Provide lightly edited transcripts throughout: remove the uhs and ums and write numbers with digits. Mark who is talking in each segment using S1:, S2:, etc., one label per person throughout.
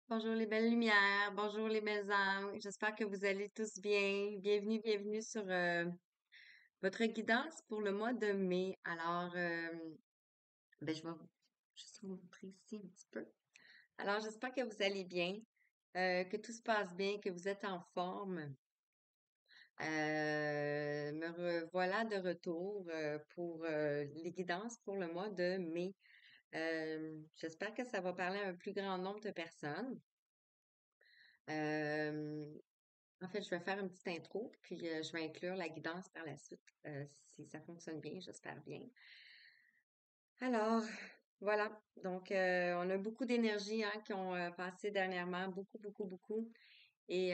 S1: Bonjour les belles lumières, bonjour les belles âmes. J'espère que vous allez tous bien. Bienvenue, bienvenue sur votre guidance pour le mois de mai. Alors, je vais juste vous montrer ici un petit peu. Alors, j'espère que vous allez bien, que tout se passe bien, que vous êtes en forme. Me revoilà de retour pour les guidances pour le mois de mai. J'espère que ça va parler à un plus grand nombre de personnes. Euh, En fait, je vais faire une petite intro, puis je vais inclure la guidance par la suite, si ça fonctionne bien, j'espère bien. Alors, voilà. Donc, on a beaucoup d'énergie hein, qui ont passé dernièrement, beaucoup, beaucoup, beaucoup. Et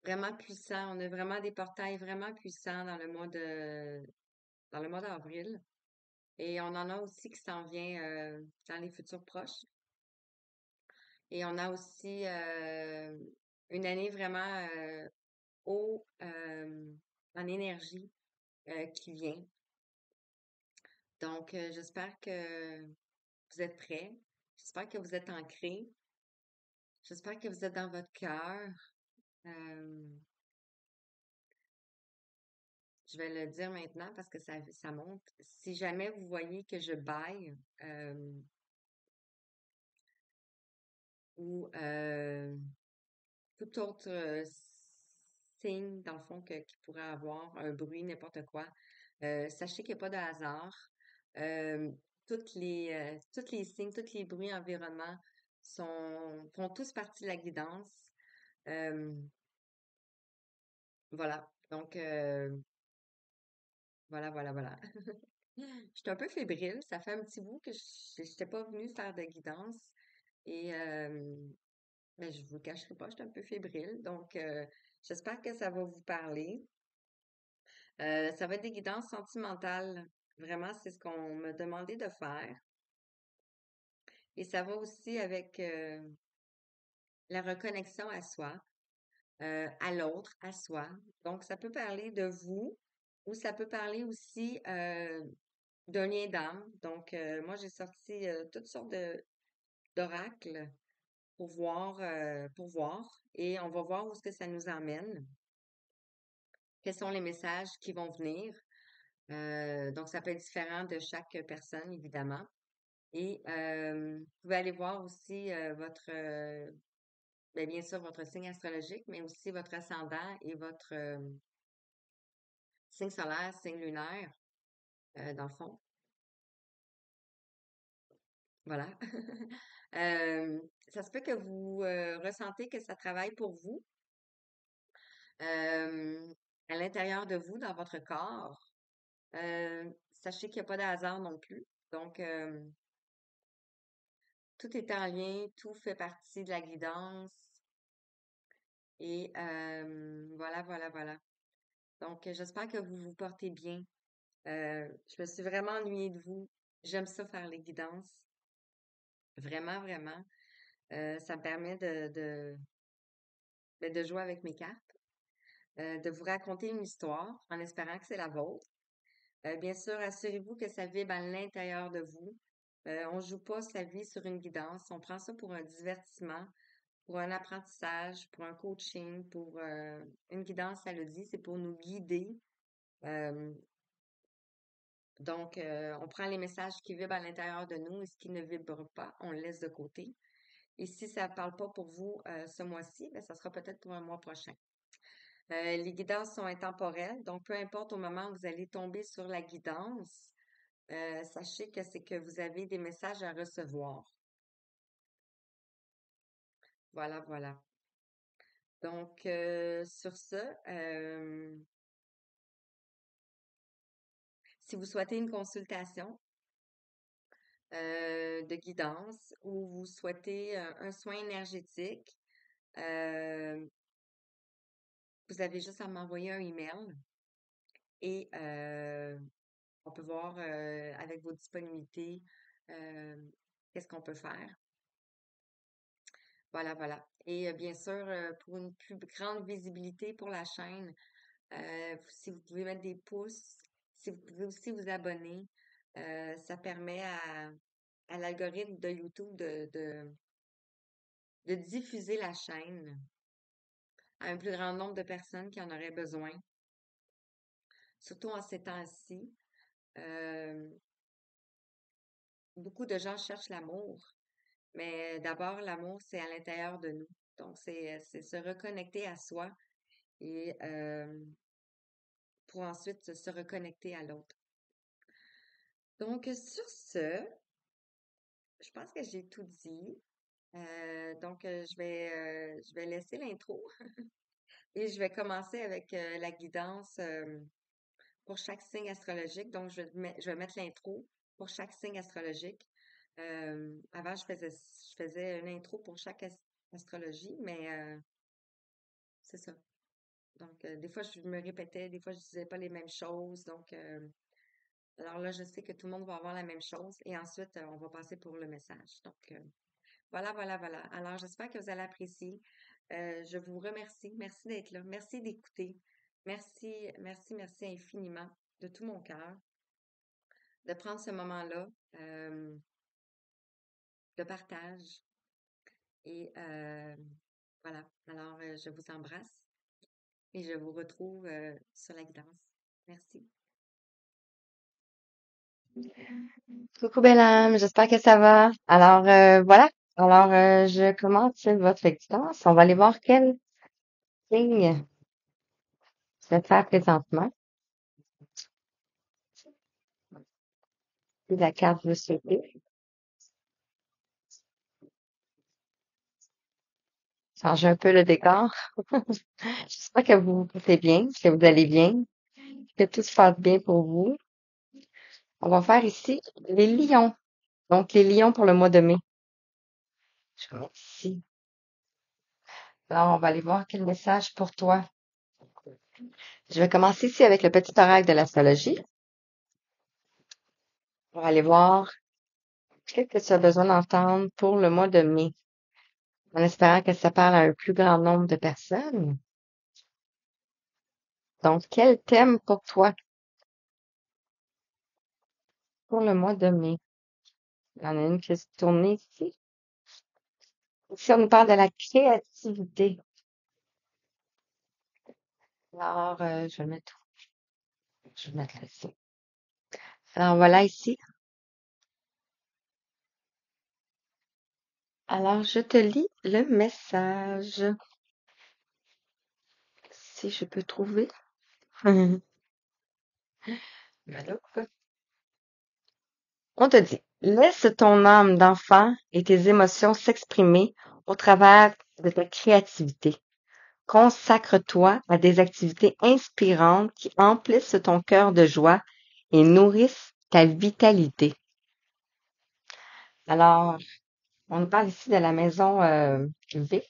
S1: vraiment puissant. On a vraiment des portails vraiment puissants dans le mois d'avril. Et on en a aussi qui s'en vient dans les futurs proches. Et on a aussi une année vraiment haut en énergie qui vient. Donc, j'espère que vous êtes prêts. J'espère que vous êtes ancrés. J'espère que vous êtes dans votre cœur. Euh, je vais le dire maintenant parce que ça monte. Si jamais vous voyez que je baille ou tout autre signe, dans le fond, qui pourrait avoir un bruit, n'importe quoi, sachez qu'il n'y a pas de hasard. Euh, toutes les signes, tous les bruits environnements font tous partie de la guidance. Euh, voilà. Donc, voilà, voilà, voilà. Je suis un peu fébrile. Ça fait un petit bout que je n'étais pas venue faire de guidance. Et ben, je vous le cacherai pas, je suis un peu fébrile. Donc, j'espère que ça va vous parler. Ça va être des guidances sentimentales. Vraiment, c'est ce qu'on m'a demandé de faire. Et ça va aussi avec la reconnexion à soi, à l'autre, à soi. Donc, ça peut parler de vous ou ça peut parler aussi d'un lien d'âme. Donc, moi, j'ai sorti toutes sortes d'oracles pour voir. Et on va voir où est-ce que ça nous emmène. Quels sont les messages qui vont venir. Donc, ça peut être différent de chaque personne, évidemment. Et vous pouvez aller voir aussi bien sûr, votre signe astrologique, mais aussi votre ascendant et votre signe solaire, signe lunaire, dans le fond. Voilà. Ça se peut que vous ressentez que ça travaille pour vous, euh, à l'intérieur de vous, dans votre corps. Sachez qu'il n'y a pas de hasard non plus. Donc, tout est en lien, tout fait partie de la guidance. Et voilà, voilà, voilà. Donc, j'espère que vous vous portez bien. Je me suis vraiment ennuyée de vous. J'aime ça faire les guidances. Vraiment, vraiment. Ça me permet de jouer avec mes cartes, de vous raconter une histoire en espérant que c'est la vôtre. Bien sûr, assurez-vous que ça vibre à l'intérieur de vous. On joue pas sa vie sur une guidance. On prend ça pour un divertissement, pour un apprentissage, pour un coaching, pour une guidance, ça le dit, c'est pour nous guider. Euh, donc, on prend les messages qui vibrent à l'intérieur de nous et ce qui ne vibre pas, on le laisse de côté. Et si ça ne parle pas pour vous ce mois-ci, ben, ça sera peut-être pour un mois prochain. Les guidances sont intemporelles, donc peu importe au moment où vous allez tomber sur la guidance, sachez que c'est que vous avez des messages à recevoir. Voilà, voilà. Donc, sur ce, si vous souhaitez une consultation de guidance ou vous souhaitez un soin énergétique, euh, vous avez juste à m'envoyer un email et on peut voir avec vos disponibilités euh, qu'est-ce qu'on peut faire. Voilà, voilà. Et bien sûr, pour une plus grande visibilité pour la chaîne, si vous pouvez mettre des pouces, si vous pouvez aussi vous abonner, ça permet à l'algorithme de YouTube de diffuser la chaîne à un plus grand nombre de personnes qui en auraient besoin, surtout en ces temps-ci. Euh, Beaucoup de gens cherchent l'amour, mais d'abord, l'amour, c'est à l'intérieur de nous. Donc, c'est se reconnecter à soi et pour ensuite se reconnecter à l'autre. Donc, sur ce, je pense que j'ai tout dit. Donc, je vais laisser l'intro et je vais commencer avec la guidance pour chaque signe astrologique. Donc, je vais mettre l'intro pour chaque signe astrologique. Avant, je faisais une intro pour chaque astrologie, mais c'est ça. Donc, des fois, je me répétais, des fois, je disais pas les mêmes choses. Donc, alors là, je sais que tout le monde va avoir la même chose et ensuite, on va passer pour le message. Donc, voilà, voilà, voilà. Alors, j'espère que vous allez apprécier. Je vous remercie. Merci d'être là. Merci d'écouter. Merci, merci, merci infiniment de tout mon cœur de prendre ce moment-là euh, de partage. Et voilà. Alors, je vous embrasse et je vous retrouve sur la guidance. Merci.
S2: Coucou belle âme, j'espère que ça va. Alors voilà, je commence votre guidance. On va aller voir quel signe je vais faire présentement. Si la carte veut sauter. Changer un peu le décor. J'espère que vous vous portez bien, que vous allez bien, que tout se passe bien pour vous. On va faire ici les lions. Donc les lions pour le mois de mai. Je commence ici. Alors on va aller voir quel message pour toi. Je vais commencer ici avec le petit oracle de l'astrologie. On va aller voir qu'est-ce que tu as besoin d'entendre pour le mois de mai, en espérant que ça parle à un plus grand nombre de personnes. Donc, quel thème pour toi pour le mois de mai? Il y en a une qui se tourne ici. Ici, on nous parle de la créativité. Alors, je vais le mettre où? Je vais le mettre là ici. Alors, voilà ici. Alors, je te lis le message. Si je peux trouver. Voilà. On te dit, laisse ton âme d'enfant et tes émotions s'exprimer au travers de ta créativité. Consacre-toi à des activités inspirantes qui emplissent ton cœur de joie et nourrissent ta vitalité. Alors, on nous parle ici de la maison V,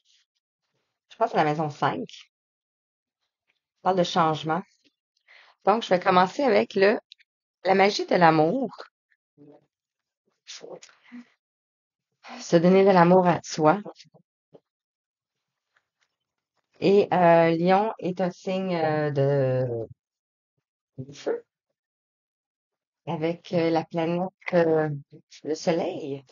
S2: je pense que c'est la maison 5. On parle de changement. Donc, je vais commencer avec la magie de l'amour. Se donner de l'amour à soi. Et Lion est un signe de feu avec la planète, le soleil.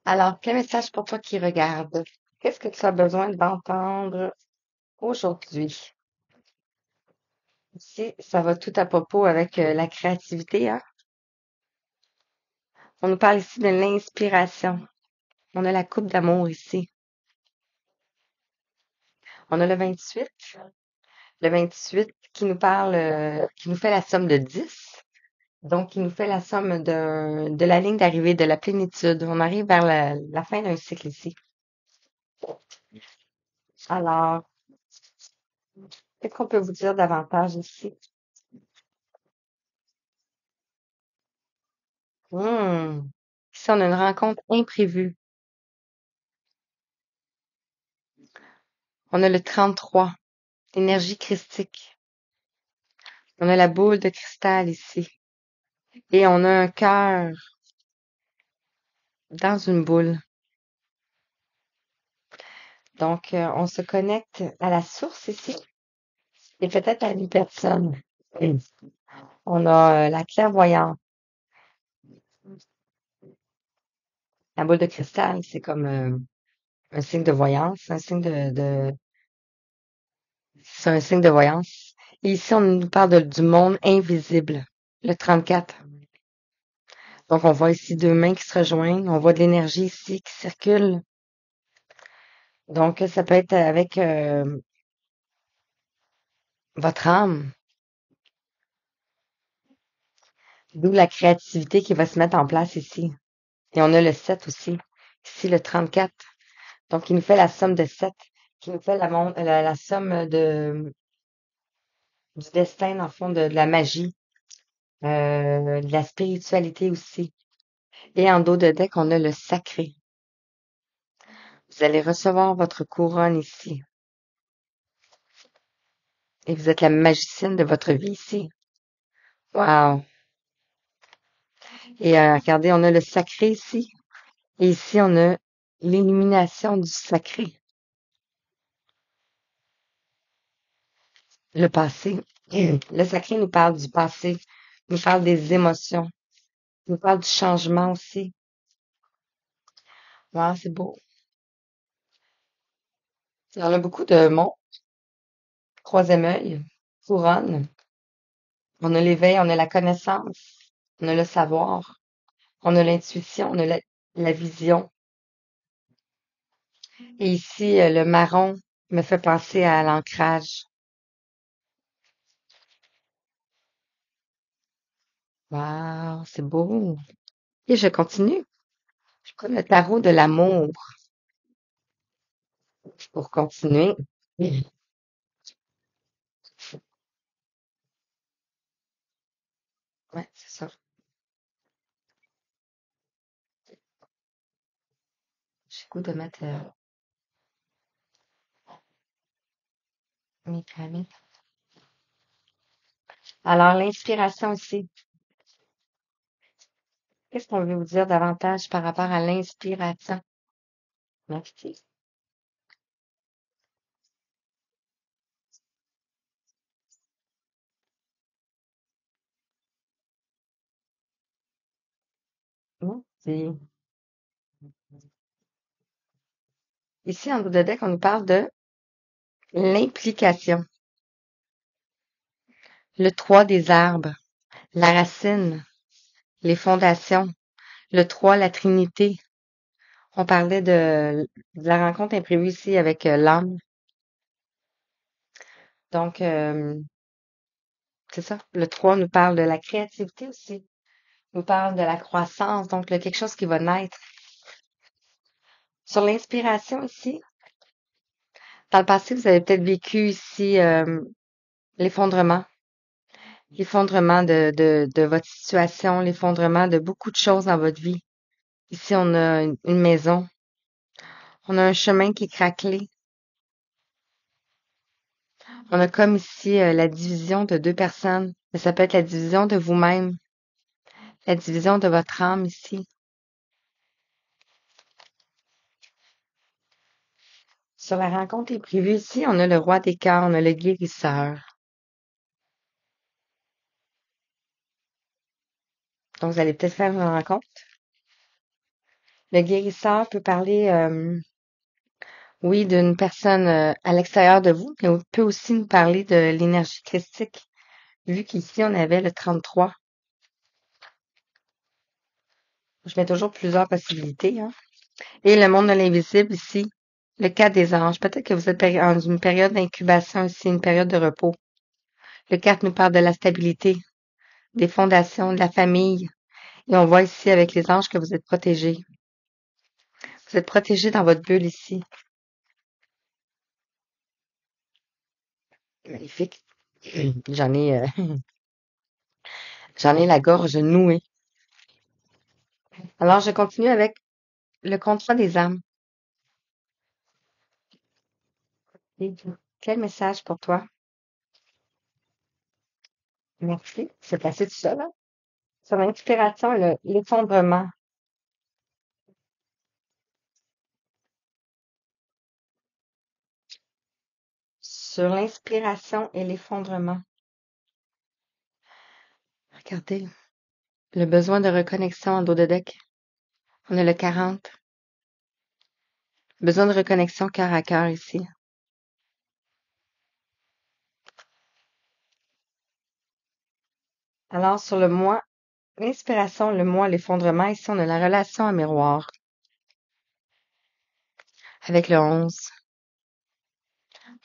S2: Alors, quel message pour toi qui regarde? Qu'est-ce que tu as besoin d'entendre aujourd'hui? Ici, ça va tout à propos avec la créativité, hein? On nous parle ici de l'inspiration. On a la coupe d'amour ici. On a le 28. Le 28 qui nous parle, qui nous fait la somme de 10. Donc, qui nous fait la somme de la ligne d'arrivée, de la plénitude. On arrive vers la fin d'un cycle ici. Alors, qu'est-ce qu'on peut vous dire davantage ici? Ici, on a une rencontre imprévue. On a le 33, l'énergie christique. On a la boule de cristal ici. Et on a un cœur dans une boule. Donc, on se connecte à la source ici et peut-être à une personne. On a la clairvoyance. La boule de cristal, c'est comme un signe de voyance, c'est un signe de voyance. Et ici, on nous parle du monde invisible, le 34. Donc, on voit ici deux mains qui se rejoignent. On voit de l'énergie ici qui circule. Donc, ça peut être avec votre âme, d'où la créativité qui va se mettre en place ici. Et on a le 7 aussi. Ici, le 34. Donc, il nous fait la somme de 7, qui nous fait la somme du destin, dans le fond, de la magie, de la spiritualité aussi. Et en dos de deck, on a le sacré. Vous allez recevoir votre couronne ici. Et vous êtes la magicienne de votre vie ici. Wow! Et regardez, on a le sacré ici. Et ici, on a l'illumination du sacré. Le passé. Le sacré nous parle du passé, nous parle des émotions, nous parle du changement aussi. Wow, c'est beau. Il y en a beaucoup de mots. Troisième œil, couronne. On a l'éveil, on a la connaissance, on a le savoir, on a l'intuition, on a la vision. Et ici, le marron me fait penser à l'ancrage. Wow, c'est beau. Et je continue. Je prends le tarot de l'amour pour continuer. Ouais, c'est ça. J'ai le goût de mettre mes pyramides. Alors, l'inspiration ici. Qu'est-ce qu'on veut vous dire davantage par rapport à l'inspiration? Merci. Merci. Ici, en bout de deck, on nous parle de l'implication. Le 3 des arbres, la racine, les fondations. Le 3, la Trinité. On parlait de la rencontre imprévue ici avec l'âme. Donc, c'est ça. Le 3 nous parle de la créativité aussi. Nous parle de la croissance. Donc, quelque chose qui va naître. Sur l'inspiration ici, dans le passé, vous avez peut-être vécu ici l'effondrement. L'effondrement de votre situation, l'effondrement de beaucoup de choses dans votre vie. Ici, on a une maison. On a un chemin qui est craquelé. On a comme ici la division de deux personnes. Mais ça peut être la division de vous-même, la division de votre âme ici. Sur la rencontre imprévue ici, on a le roi des cœurs, on a le guérisseur. Donc, vous allez peut-être faire une rencontre. Le guérisseur peut parler, oui, d'une personne à l'extérieur de vous, mais on peut aussi nous parler de l'énergie christique, vu qu'ici, on avait le 33. Je mets toujours plusieurs possibilités, hein. Et le monde de l'invisible ici, le 4 des anges. Peut-être que vous êtes dans une période d'incubation ici, une période de repos. Le 4 nous parle de la stabilité, des fondations, de la famille. Et on voit ici avec les anges que vous êtes protégés. Vous êtes protégés dans votre bulle ici. Magnifique. J'en ai, j'en ai la gorge nouée. Alors, je continue avec le contrat des âmes. Quel message pour toi? Merci. C'est passé tout seul, hein? Sur l'inspiration et l'effondrement. Sur l'inspiration et l'effondrement. Regardez, le besoin de reconnexion en dos de deck. On a le 40. Besoin de reconnexion cœur à cœur ici. Alors, sur le moi, l'inspiration, le moi, l'effondrement, ici, on a la relation à miroir avec le 11.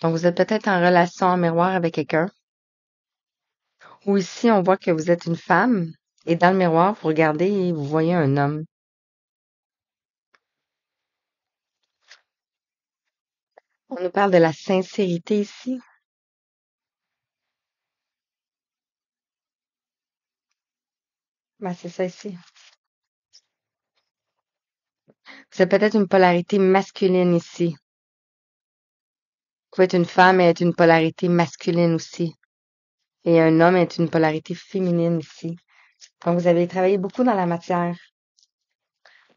S2: Donc, vous êtes peut-être en relation à miroir avec quelqu'un. Ou ici, on voit que vous êtes une femme. Et dans le miroir, vous regardez et vous voyez un homme. On nous parle de la sincérité ici. Ben, c'est ça ici. Vous avez peut-être une polarité masculine ici. Vous pouvez être une femme et être une polarité masculine aussi. Et un homme est une polarité féminine ici. Donc, vous avez travaillé beaucoup dans la matière.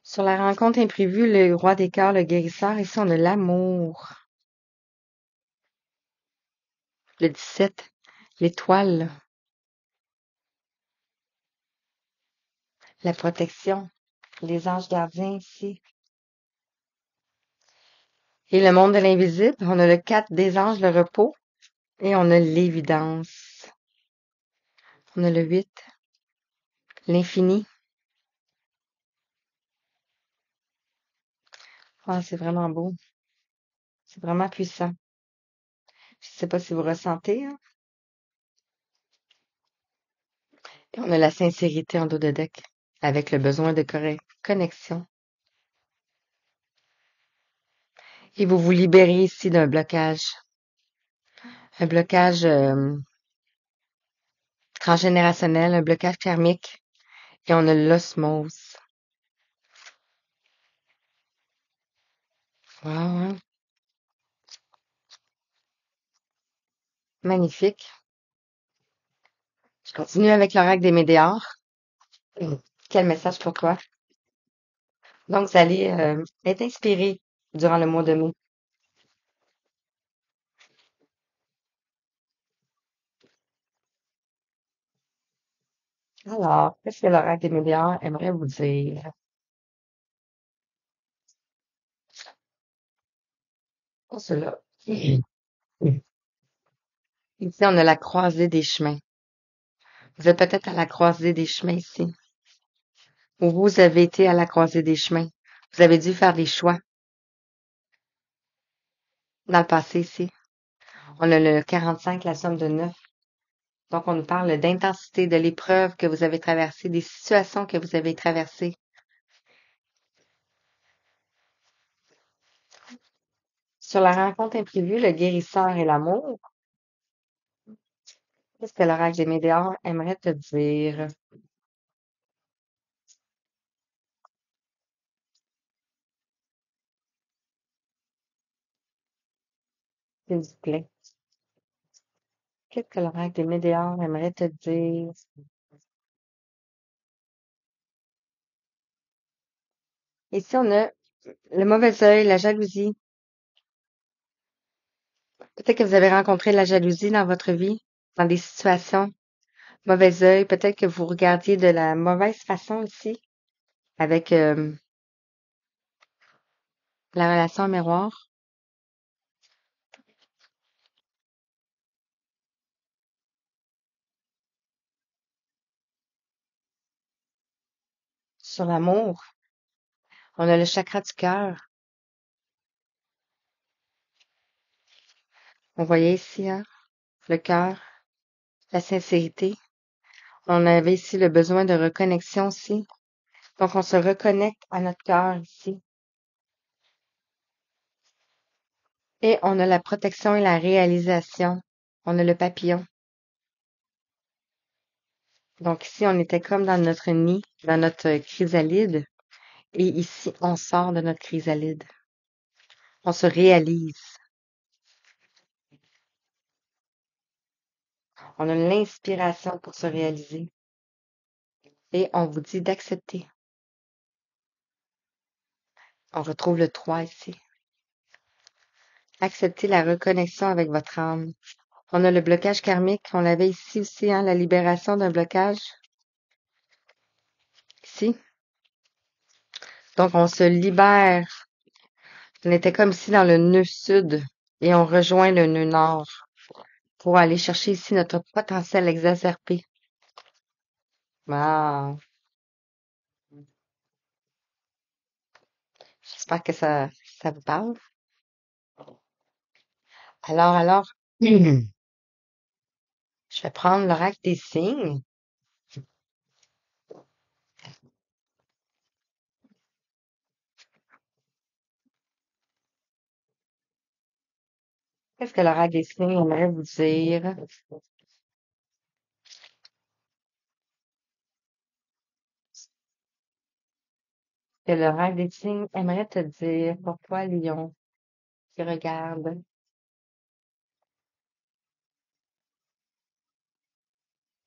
S2: Sur la rencontre imprévue, le roi des cœurs, le guérisseur, ici, on a l'amour. Le 17, l'étoile, la protection, les anges gardiens ici. Et le monde de l'invisible, on a le 4 des anges, le repos, et on a l'évidence. On a le 8, l'infini. Ah, c'est vraiment beau. C'est vraiment puissant. Je sais pas si vous ressentez, hein. Et on a la sincérité en dos de deck, avec le besoin de connexion. Et vous vous libérez ici d'un blocage. Un blocage transgénérationnel, un blocage karmique. Et on a l'osmose. Wow, hein? Magnifique. Je continue avec l'oracle des météores. Quel message pour toi? Donc, vous allez être inspiré durant le mois de mai. Alors, qu'est-ce que l'oracle des météores aimerait vous dire? Pour cela. Ici, on a la croisée des chemins. Vous êtes peut-être à la croisée des chemins ici. Ou vous avez été à la croisée des chemins. Vous avez dû faire des choix dans le passé ici. On a le 45, la somme de 9. Donc, on nous parle d'intensité, de l'épreuve que vous avez traversée, des situations que vous avez traversées. Sur la rencontre imprévue, le guérisseur et l'amour, qu'est-ce que l'oracle des météores aimerait te dire, s'il vous plaît? Qu'est-ce que l'oracle des météores aimerait te dire? Ici, on a le mauvais œil, la jalousie. Peut-être que vous avez rencontré la jalousie dans votre vie, dans des situations. Mauvais œil, peut-être que vous regardiez de la mauvaise façon ici, avec la relation miroir. Sur l'amour, on a le chakra du cœur. On voyait ici, hein, le cœur, la sincérité. On avait ici le besoin de reconnexion aussi. Donc, on se reconnecte à notre cœur ici. Et on a la protection et la réalisation. On a le papillon. Donc, ici, on était comme dans notre nid, dans notre chrysalide. Et ici, on sort de notre chrysalide. On se réalise. On a l'inspiration pour se réaliser. Et on vous dit d'accepter. On retrouve le 3 ici. Accepter la reconnexion avec votre âme. On a le blocage karmique. On l'avait ici aussi, hein, la libération d'un blocage. Ici. Donc, on se libère. On était comme si dans le nœud sud et on rejoint le nœud nord pour aller chercher ici notre potentiel exacerbé. Ah, j'espère que ça vous parle. Alors, je vais prendre l'oracle des signes. Qu'est-ce que l'oracle des signes aimerait vous dire? Que l'oracle des signes aimerait te dire pour toi, Lion, qui regarde.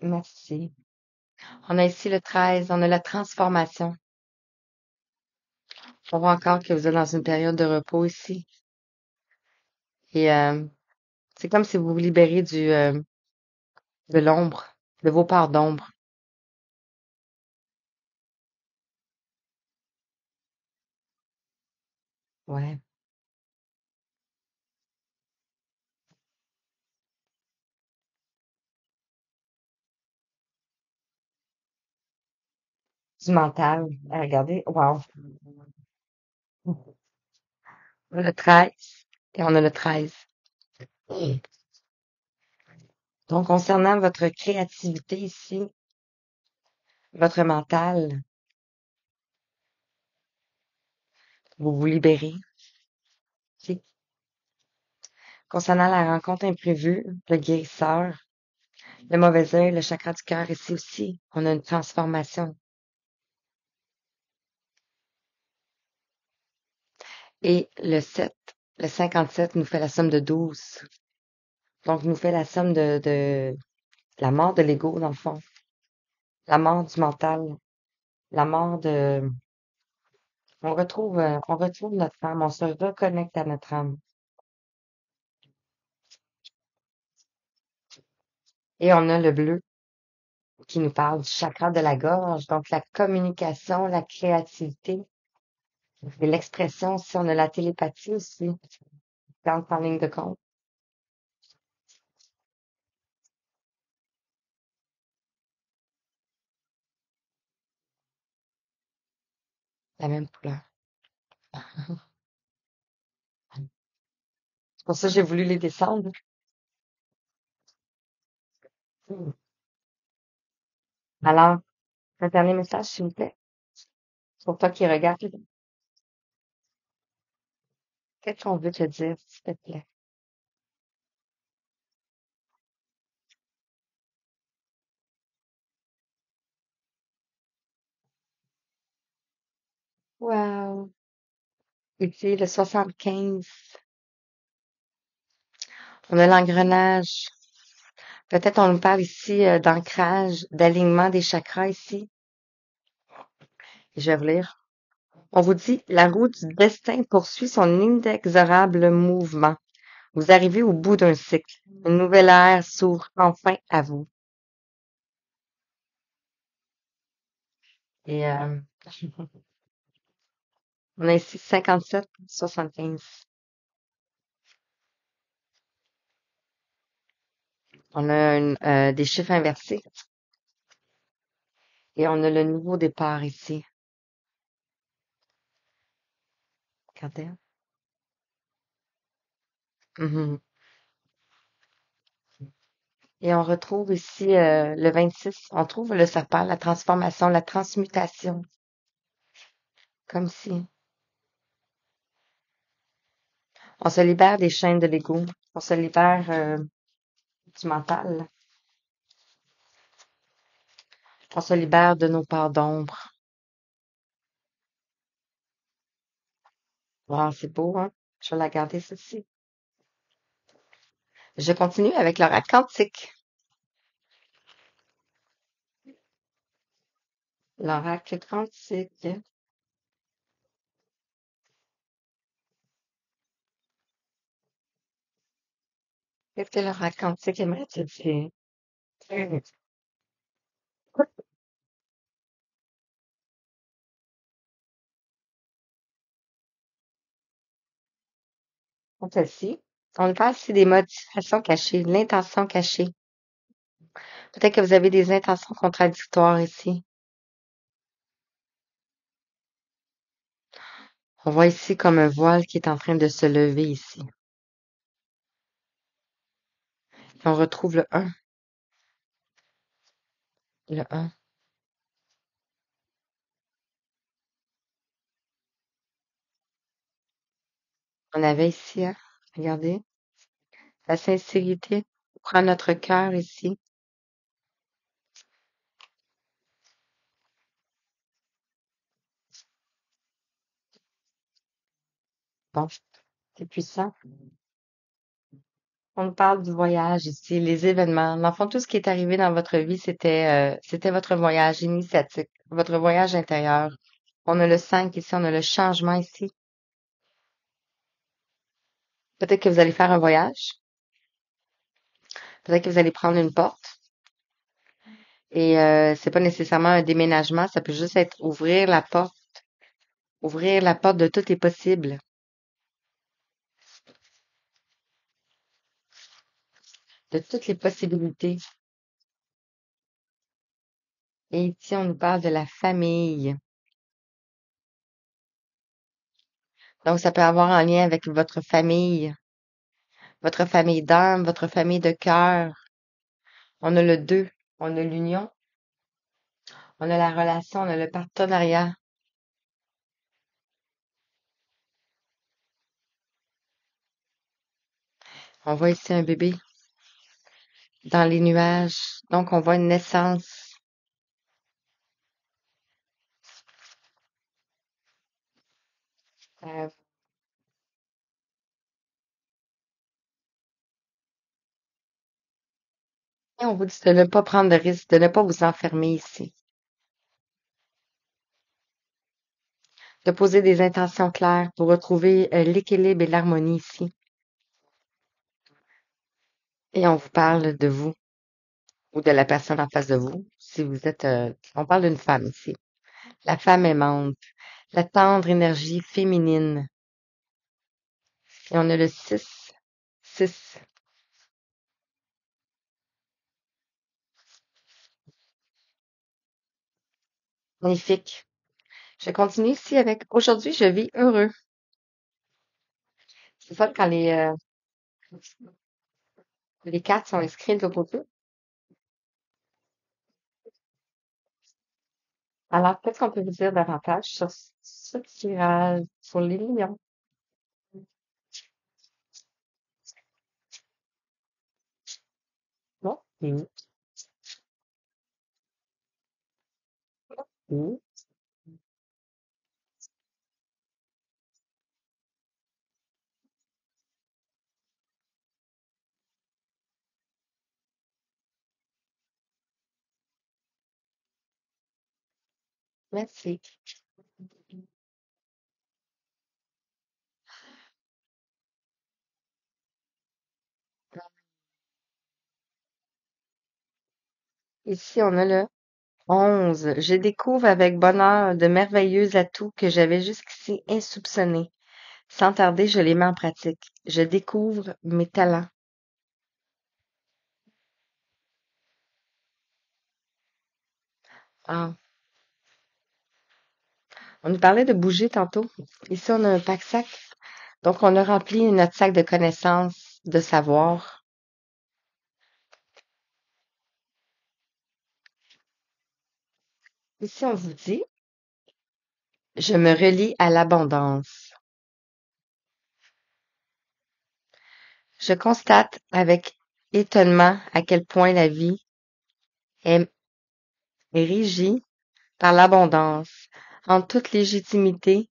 S2: Merci. On a ici le 13, on a la transformation. On voit encore que vous êtes dans une période de repos ici. Et c'est comme si vous vous libérez de l'ombre, de vos parts d'ombre. Ouais. Du mental. Regardez. Wow. On a le 13 et on a le 13. Donc, concernant votre créativité ici, votre mental, vous vous libérez. OK. Concernant la rencontre imprévue, le guérisseur, le mauvais œil, le chakra du cœur, ici aussi, on a une transformation. Et le 7, le 57 nous fait la somme de 12. Donc, nous fait la somme de la mort de l'ego, dans le fond. La mort du mental. La mort de... on retrouve notre âme. On se reconnecte à notre âme. Et on a le bleu qui nous parle du chakra de la gorge. Donc, la communication, la créativité et l'expression. Si on a la télépathie aussi, quand en ligne de compte, la même couleur. C'est pour ça que j'ai voulu les descendre. Alors, un dernier message, s'il vous plaît, pour toi qui regarde. Qu'est-ce qu'on veut te dire, s'il te plaît? Wow! Ici, le 75. On a l'engrenage. Peut-être on nous parle ici d'ancrage, d'alignement des chakras ici. Je vais vous lire. On vous dit, la roue du destin poursuit son inexorable mouvement. Vous arrivez au bout d'un cycle. Une nouvelle ère s'ouvre enfin à vous. Et on a ici 57, 75. On a des chiffres inversés. Et on a le nouveau départ ici. Regardez. Mhm. Et on retrouve ici le 26, on trouve le serpent, la transformation, la transmutation, comme si on se libère des chaînes de l'ego, on se libère du mental, on se libère de nos parts d'ombre. Wow, c'est beau, hein? Je vais la garder ceci. Je continue avec l'oracle quantique. L'oracle quantique. Qu'est-ce que l'oracle quantique aimerait te dire? Celle-ci. On nous parle ici des motivations cachées, l'intention cachée. Peut-être que vous avez des intentions contradictoires ici. On voit ici comme un voile qui est en train de se lever ici. Et on retrouve le 1. Le 1. On avait ici, hein, regardez, la sincérité prend notre cœur ici. Bon, c'est puissant. On nous parle du voyage ici, les événements. Dans le fond, tout ce qui est arrivé dans votre vie, c'était votre voyage initiatique, votre voyage intérieur. On a le 5 ici, on a le changement ici. Peut-être que vous allez faire un voyage. Peut-être que vous allez prendre une porte. Et c'est pas nécessairement un déménagement, ça peut juste être ouvrir la porte de tout est possible, de toutes les possibilités. Et ici, on nous parle de la famille. Donc, ça peut avoir un lien avec votre famille d'âme, votre famille de cœur. On a le 2, on a l'union, on a la relation, on a le partenariat. On voit ici un bébé dans les nuages. Donc, on voit une naissance. Euh, et on vous dit de ne pas prendre de risque, de ne pas vous enfermer ici, de poser des intentions claires pour retrouver l'équilibre et l'harmonie ici. Et on vous parle de vous ou de la personne en face de vous. Si vous êtes, on parle d'une femme ici. La femme aimante, la tendre énergie féminine. Et on a le 6. 6. Magnifique. Je continue ici avec aujourd'hui, je vis heureux. C'est ça quand les cartes sont inscrites de l'autre côté. Alors, qu'est-ce qu'on peut vous dire davantage sur ce tirage, sur les lions? Bon, oui, oui, merci. Ici, on a le 11. Je découvre avec bonheur de merveilleux atouts que j'avais jusqu'ici insoupçonnés. Sans tarder, je les mets en pratique. Je découvre mes talents. Ah, on nous parlait de bouger tantôt. Ici, on a un pack-sac. Donc, on a rempli notre sac de connaissances, de savoir. Ici, on vous dit, je me relie à l'abondance. Je constate avec étonnement à quel point la vie est régie par l'abondance. En toute légitimité,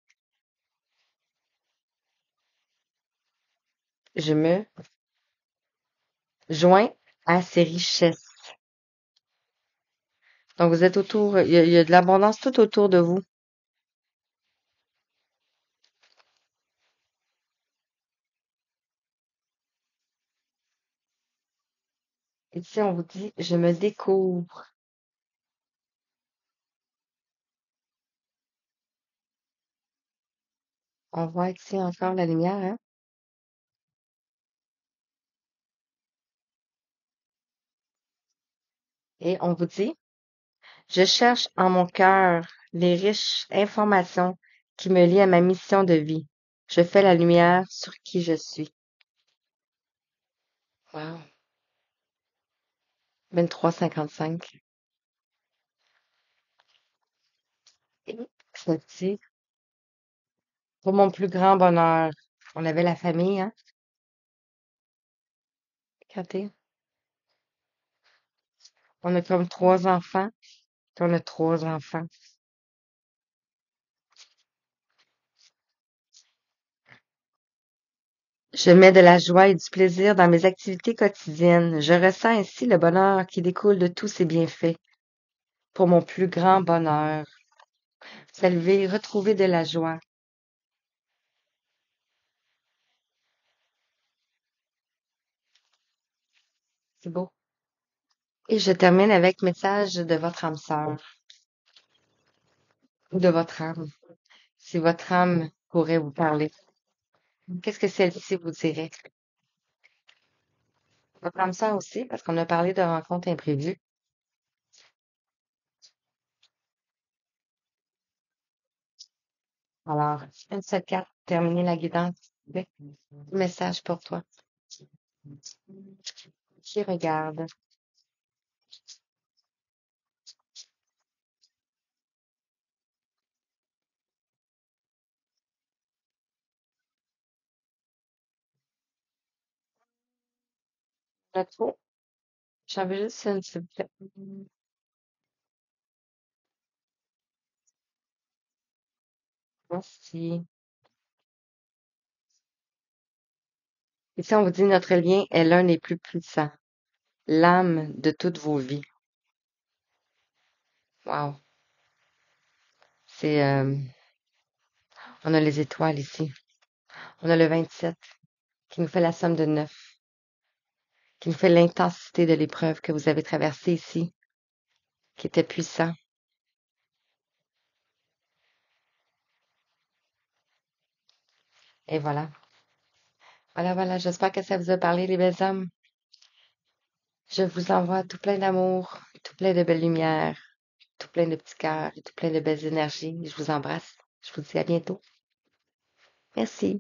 S2: je me joins à ces richesses. Donc, vous êtes autour, il y a de l'abondance tout autour de vous. Ici, on vous dit, je me découvre. On voit ici encore la lumière, hein? Et on vous dit, je cherche en mon cœur les riches informations qui me lient à ma mission de vie. Je fais la lumière sur qui je suis. Wow. 23:55. Et ça dit, pour mon plus grand bonheur, on avait la famille, hein, Cathy? On a comme 3 enfants, puis on a 3 enfants. Je mets de la joie et du plaisir dans mes activités quotidiennes. Je ressens ainsi le bonheur qui découle de tous ces bienfaits. Pour mon plus grand bonheur, s'élever, retrouver de la joie. C'est beau. Et je termine avec message de votre âme sœur ou de votre âme. Si votre âme pourrait vous parler, qu'est-ce que celle-ci vous dirait? Votre âme sœur aussi, parce qu'on a parlé de rencontres imprévues. Alors, une seule carte, terminer la guidance. Oui. Message pour toi. Qui regarde? Pas trop. J'en veux juste une, s'il vous plaît. Merci. Ici, on vous dit notre lien est l'un des plus puissants. L'âme de toutes vos vies. Wow. C'est, on a les étoiles ici. On a le 27 qui nous fait la somme de 9, qui nous fait l'intensité de l'épreuve que vous avez traversée ici, qui était puissant. Et voilà. Voilà, voilà. J'espère que ça vous a parlé, les belles âmes. Je vous envoie tout plein d'amour, tout plein de belles lumières, tout plein de petits cœurs et tout plein de belles énergies. Je vous embrasse. Je vous dis à bientôt. Merci.